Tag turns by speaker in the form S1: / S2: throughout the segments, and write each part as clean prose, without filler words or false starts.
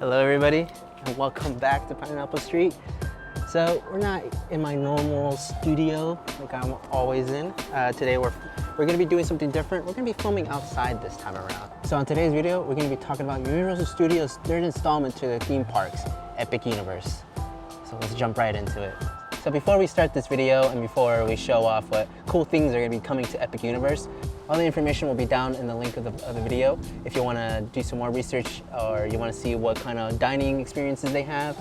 S1: Hello everybody, and welcome back to Pineapple Street. So we're not in my normal studio like I'm always in. Today we're gonna be doing something different. We're gonna be filming outside this time around. So in today's video, we're gonna be talking about Universal Studios' third installment to the theme parks, Epic Universe. So let's jump right into it. So before we start this video and before we show off what cool things are gonna be coming to Epic Universe, all the information will be down in the link of the video. If you wanna do some more research or you wanna see what kind of dining experiences they have,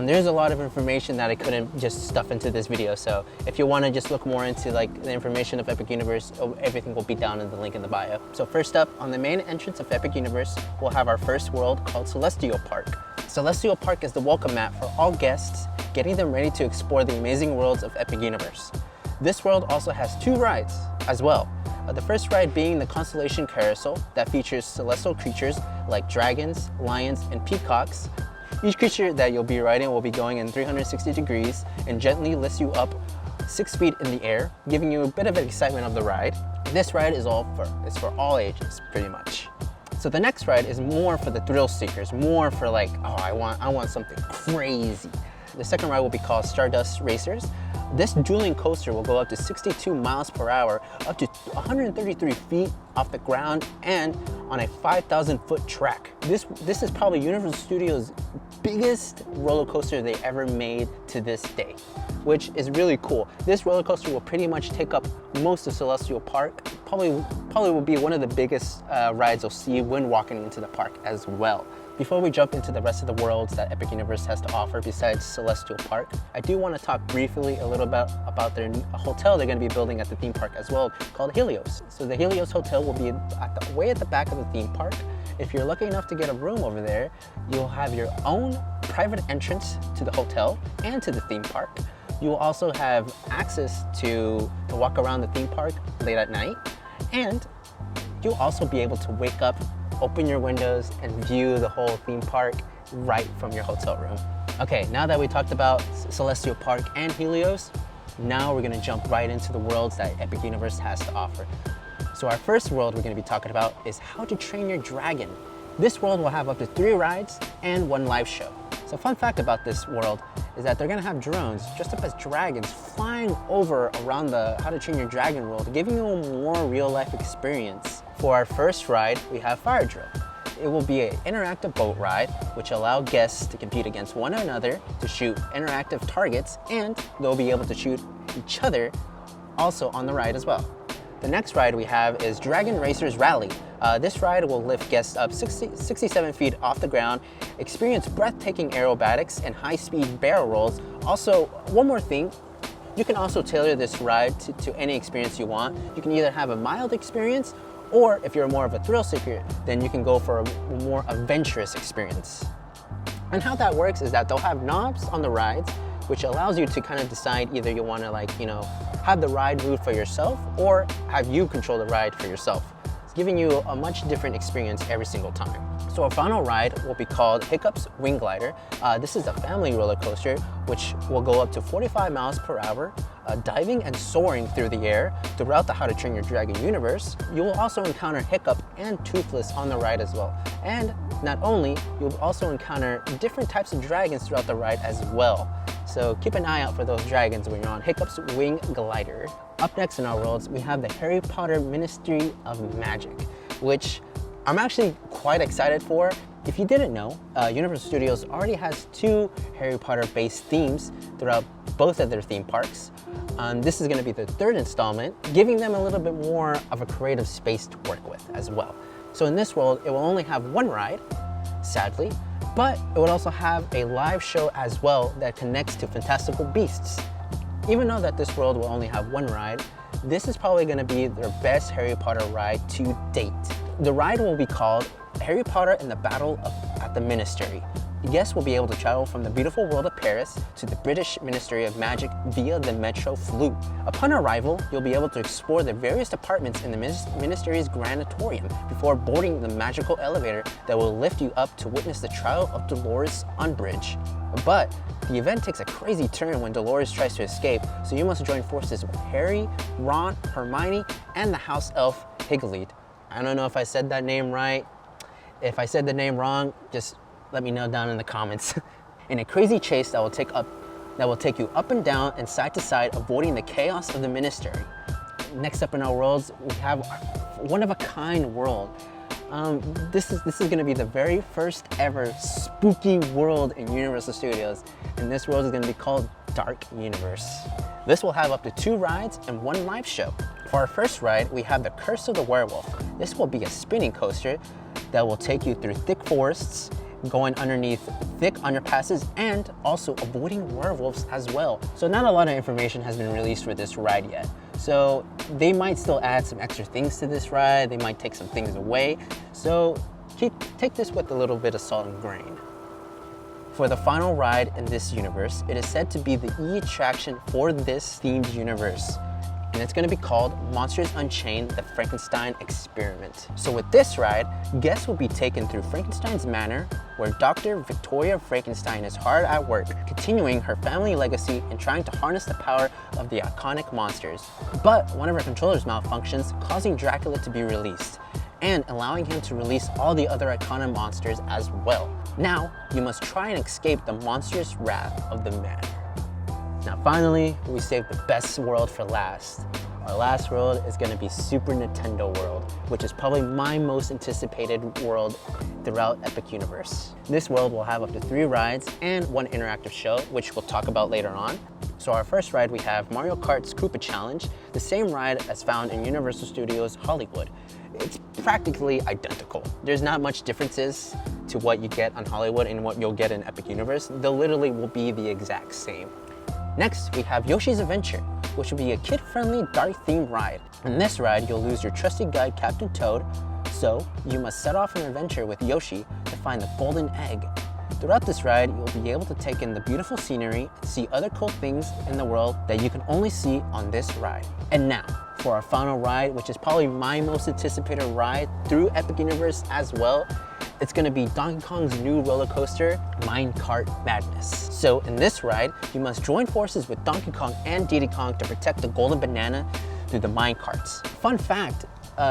S1: there's a lot of information that I couldn't just stuff into this video. So if you wanna just look more into like the information of Epic Universe, everything will be down in the link in the bio. So first up, on the main entrance of Epic Universe, we'll have our first world called Celestial Park. Celestial Park is the welcome mat for all guests, getting them ready to explore the amazing worlds of Epic Universe. This world also has two rides as well. The first ride being the Constellation Carousel that features celestial creatures like dragons, lions, and peacocks. Each creature that you'll be riding will be going in 360 degrees and gently lifts you up 6 feet in the air, giving you a bit of an excitement of the ride. This ride is for all ages, pretty much. So the next ride is more for the thrill seekers, more for like, oh, I want something crazy. The second ride will be called Stardust Racers. This dueling coaster will go up to 62 miles per hour, up to 133 feet off the ground, and on a 5,000-foot track. This is probably Universal Studios' biggest roller coaster they ever made to this day, which is really cool. This roller coaster will pretty much take up most of Celestial Park. Probably will be one of the biggest rides you'll see when walking into the park as well. Before we jump into the rest of the worlds that Epic Universe has to offer besides Celestial Park, I do want to talk briefly a little bit about their hotel they're going to be building at the theme park as well, called Helios. So the Helios Hotel will be way at the back of the theme park. If you're lucky enough to get a room over there, you'll have your own private entrance to the hotel and to the theme park. You will also have access to walk around the theme park late at night, and you'll also be able to wake up, open your windows, and view the whole theme park right from your hotel room. Okay, now that we talked about Celestial Park and Helios, now we're gonna jump right into the worlds that Epic Universe has to offer. So our first world we're gonna be talking about is How to Train Your Dragon. This world will have up to 3 rides and 1 live show. So fun fact about this world is that they're gonna have drones dressed up as dragons flying over around the How to Train Your Dragon world, giving you a more real-life experience. For our first ride, we have Fire Drill. It will be an interactive boat ride, which allow guests to compete against one another to shoot interactive targets, and they'll be able to shoot each other also on the ride as well. The next ride we have is Dragon Racers Rally. This ride will lift guests up 67 feet off the ground, experience breathtaking aerobatics and high-speed barrel rolls. Also, one more thing, you can also tailor this ride to any experience you want. You can either have a mild experience, or if you're more of a thrill seeker, then you can go for a more adventurous experience. And how that works is that they'll have knobs on the rides, which allows you to kind of decide either you want to have the ride route for yourself or have you control the ride for yourself. It's giving you a much different experience every single time. So our final ride will be called Hiccups Wing Glider. This is a family roller coaster which will go up to 45 miles per hour, diving and soaring through the air throughout the How to Train Your Dragon universe. You will also encounter Hiccup and Toothless on the ride as well. And not only, you'll also encounter different types of dragons throughout the ride as well. So keep an eye out for those dragons when you're on Hiccup's Wing Glider. Up next in our worlds, we have the Harry Potter Ministry of Magic, which I'm actually quite excited for. If you didn't know, Universal Studios already has 2 Harry Potter based themes throughout both of their theme parks. This is going to be the 3rd installment, giving them a little bit more of a creative space to work with as well. So in this world, it will only have 1 ride, sadly, but it would also have a live show as well that connects to Fantastical Beasts. Even though that this world will only have 1 ride, this is probably going to be their best Harry Potter ride to date. The ride will be called Harry Potter and the Battle at the Ministry. Guests will be able to travel from the beautiful world of Paris to the British Ministry of Magic via the Metro Flute. Upon arrival, you'll be able to explore the various departments in the Ministry's Granatorium before boarding the magical elevator that will lift you up to witness the trial of Dolores Umbridge. But the event takes a crazy turn when Dolores tries to escape, so you must join forces with Harry, Ron, Hermione, and the house elf Higgledy. I don't know if I said that name right. If I said the name wrong, just let me know down in the comments. In a crazy chase that will take you up and down and side to side, avoiding the chaos of the ministry. Next up in our worlds, we have one of a kind world. This is going to be the very first ever spooky world in Universal Studios, and this world is going to be called Dark Universe. This will have up to 2 rides and 1 live show. For our first ride, we have the Curse of the Werewolf. This will be a spinning coaster that will take you through thick forests, going underneath thick underpasses, and also avoiding werewolves as well. So not a lot of information has been released for this ride yet. So they might still add some extra things to this ride. They might take some things away. So take this with a little bit of salt and grain. For the final ride in this universe, it is said to be the E-attraction for this themed universe. And it's going to be called Monsters Unchained: The Frankenstein Experiment. So with this ride, guests will be taken through Frankenstein's manor, where Dr. Victoria Frankenstein is hard at work, continuing her family legacy and trying to harness the power of the iconic monsters. But one of her controllers malfunctions, causing Dracula to be released, and allowing him to release all the other iconic monsters as well. Now, you must try and escape the monstrous wrath of the manor. Now finally, we saved the best world for last. Our last world is going to be Super Nintendo World, which is probably my most anticipated world throughout Epic Universe. This world will have up to 3 rides and 1 interactive show, which we'll talk about later on. So our first ride, we have Mario Kart's Koopa Challenge, the same ride as found in Universal Studios Hollywood. It's practically identical. There's not much differences to what you get on Hollywood and what you'll get in Epic Universe. They literally will be the exact same. Next, we have Yoshi's Adventure, which will be a kid-friendly, dark-themed ride. In this ride, you'll lose your trusty guide, Captain Toad, so you must set off an adventure with Yoshi to find the golden egg. Throughout this ride, you'll be able to take in the beautiful scenery and see other cool things in the world that you can only see on this ride. And now, for our final ride, which is probably my most anticipated ride through Epic Universe as well, it's going to be Donkey Kong's new roller coaster, Minecart Madness. So in this ride, you must join forces with Donkey Kong and Diddy Kong to protect the golden banana through the minecarts. Fun fact,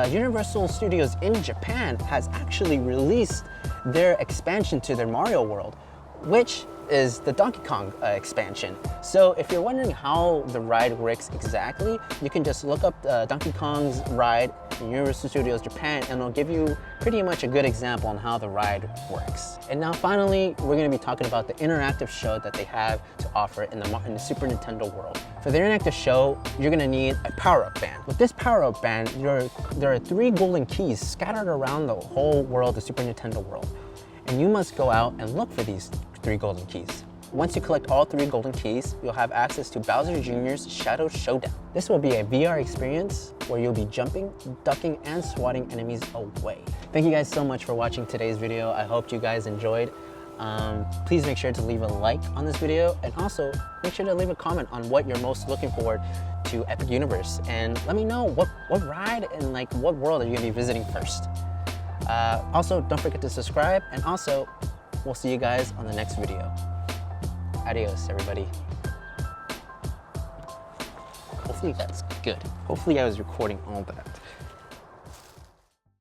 S1: Universal Studios in Japan has actually released their expansion to their Mario world, which is the Donkey Kong expansion. So if you're wondering how the ride works exactly, you can just look up Donkey Kong's ride in Universal Studios Japan, and it'll give you pretty much a good example on how the ride works. And now finally, we're going to be talking about the interactive show that they have to offer in the Super Nintendo world. For the interactive show, you're going to need a power-up band. With this power-up band, there are 3 golden keys scattered around the whole world, the Super Nintendo world. And you must go out and look for these 3 golden keys. Once you collect all 3 golden keys, you'll have access to Bowser Jr.'s Shadow Showdown. This will be a VR experience where you'll be jumping, ducking, and swatting enemies away. Thank you guys so much for watching today's video. I hope you guys enjoyed. Please make sure to leave a like on this video, and also make sure to leave a comment on what you're most looking forward to Epic Universe, and let me know what ride and what world are you gonna be visiting first. Also, don't forget to subscribe, and also we'll see you guys on the next video. Adios, everybody. Hopefully that's good. Hopefully I was recording all that.